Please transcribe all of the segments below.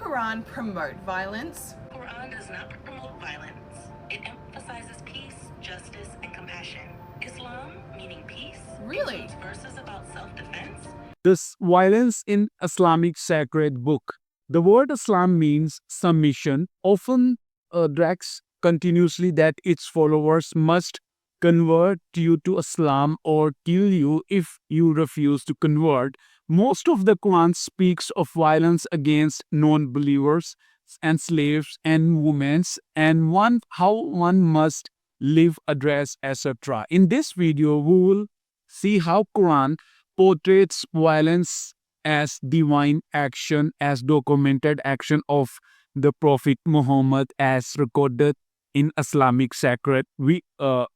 Quran promote violence? Quran does not promote violence. It emphasizes peace, justice, and compassion. Islam, meaning peace, Really? includes verses about self-defense. This violence in Islamic sacred book. The word Islam means submission, often directs continuously that its followers must convert you to Islam or kill you if you refuse to convert. Most of the Quran speaks of violence against non-believers and slaves and women and how one must live, address, etc. In this video, we will see how Quran portrays violence as divine action, as documented action of the Prophet Muhammad, as recorded in Islamic sacred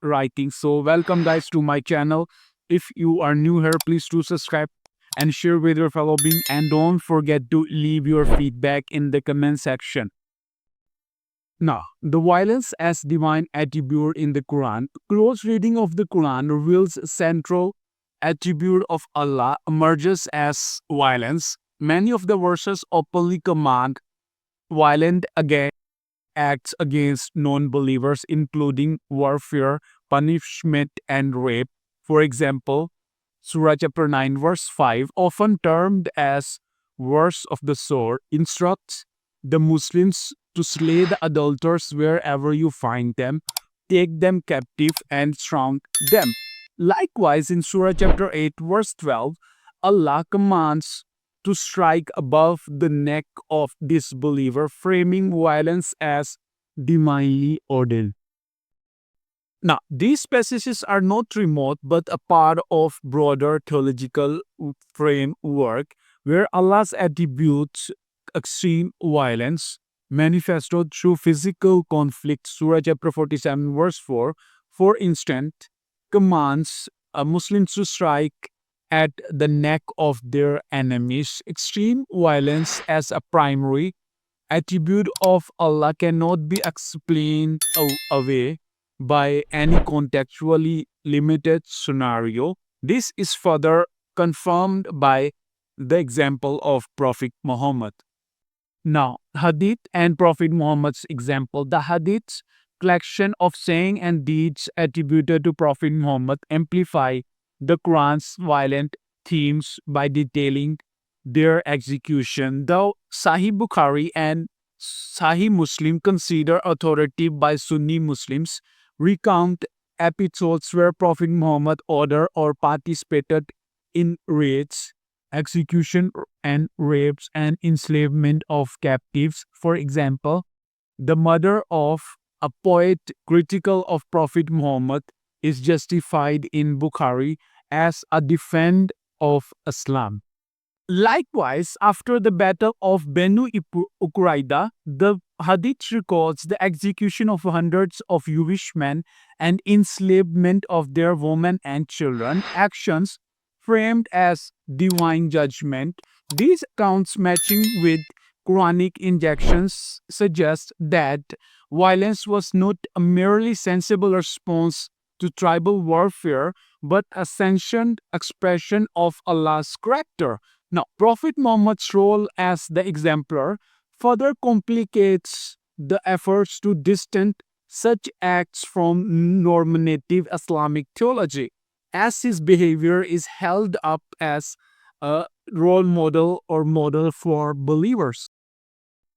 writings. So, welcome guys to my channel. If you are new here, please do subscribe and share with your fellow being, and don't forget to leave your feedback in the comment section. Now, the violence as divine attribute in the Quran. Close reading of the Quran reveals central attribute of Allah emerges as violence. Many of the verses openly command violent acts against non-believers, including warfare, punishment, and rape. For example, Surah chapter 9, verse 5, often termed as verse of the sword, instructs the Muslims to slay the adulterers wherever you find them, take them captive, and drown them. Likewise, in Surah chapter 8, verse 12, Allah commands to strike above the neck of disbeliever, framing violence as divinely ordained. Now, these passages are not remote but a part of broader theological framework where Allah's attributes extreme violence manifested through physical conflict. Surah chapter 47 verse 4, for instance, commands Muslims to strike at the neck of their enemies. Extreme violence as a primary attribute of Allah cannot be explained away by any contextually limited scenario. This is further confirmed by the example of Prophet Muhammad. Now, Hadith and Prophet Muhammad's example. The Hadith's collection of saying and deeds attributed to Prophet Muhammad amplify the Quran's violent themes by detailing their execution. Though Sahih Bukhari and Sahih Muslim, considered authoritative by Sunni Muslims, recount episodes where Prophet Muhammad ordered or participated in raids, execution and rapes and enslavement of captives. For example, the murder of a poet critical of Prophet Muhammad is justified in Bukhari as a defense of Islam. Likewise, after the battle of Banu Qurayza, the Hadith records the execution of hundreds of Jewish men and enslavement of their women and children, actions framed as divine judgment. These accounts, matching with Quranic injections, suggest that violence was not a merely sensible response to tribal warfare, but a sentient expression of Allah's character. Now, Prophet Muhammad's role as the exemplar further complicates the efforts to distance such acts from normative Islamic theology, as his behavior is held up as a role model or model for believers.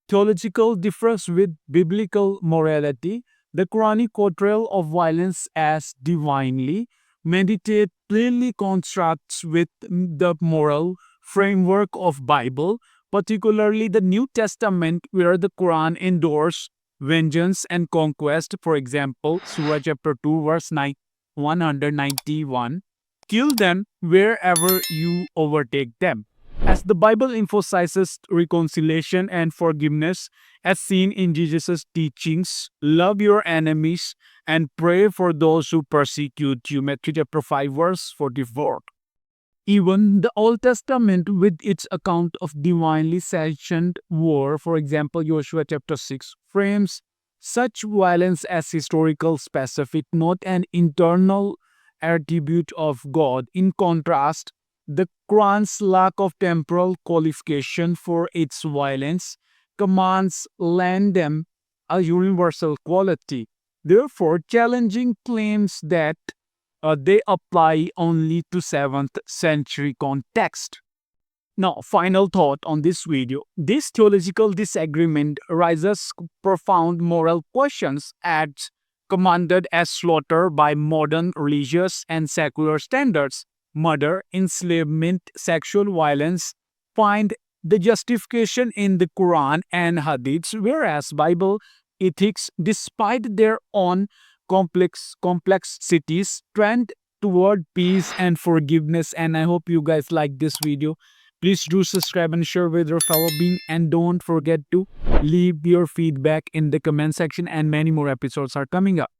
Theological differs with biblical morality. The Quranic portrayal of violence as divinely meditate plainly contrasts with the moral framework of Bible, particularly the New Testament, where the Quran endorses vengeance and conquest. For example, Surah chapter 2 verse 191, kill them wherever you overtake them. As the Bible emphasizes reconciliation and forgiveness, as seen in Jesus' teachings, love your enemies and pray for those who persecute you. Matthew chapter 5 verse 44. Even the Old Testament, with its account of divinely sanctioned war, for example, Joshua chapter 6, frames such violence as historical specific, not an internal attribute of God. In contrast, the Quran's lack of temporal qualification for its violence commands lend them a universal quality, therefore challenging claims that they apply only to 7th century context. Now, final thought on this video. This theological disagreement raises profound moral questions as commanded as slaughter by modern religious and secular standards. Murder, enslavement, sexual violence find the justification in the Quran and Hadiths, whereas Bible ethics, despite their own complexities, trend toward peace and forgiveness. And I hope you guys like this video. Please do subscribe and share with your fellow being, and don't forget to leave your feedback in the comment section, and many more episodes are coming up.